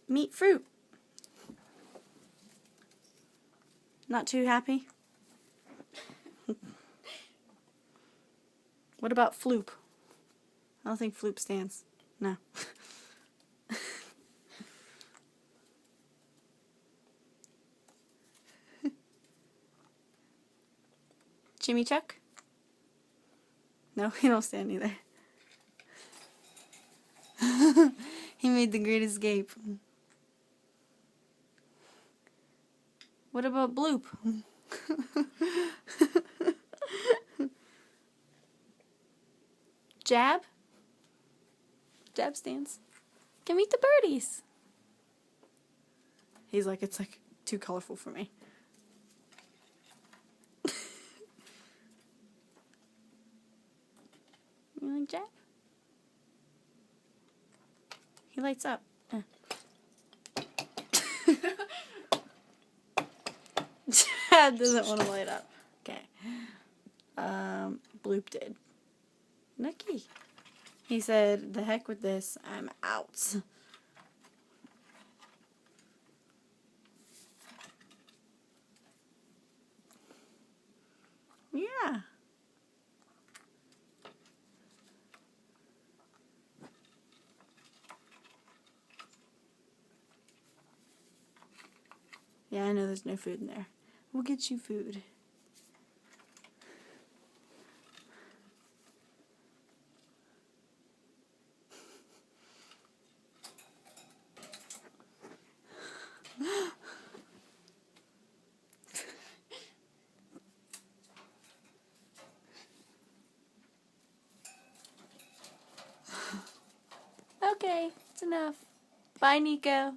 Meat fruit. Not too happy? What about floop? I don't think floop stands. No. Jimmy Chuck? No, he don't stand either. He made the great escape. What about bloop? Jab? Jab stands. Can meet the birdies. He's like, it's like too colorful for me. You like Jab? He lights up. Jab doesn't want to light up. Okay. Bloop did. Nucky. He said, the heck with this, I'm out. Yeah. Yeah, I know there's no food in there. We'll get you food. Okay, it's enough. Bye, Nico.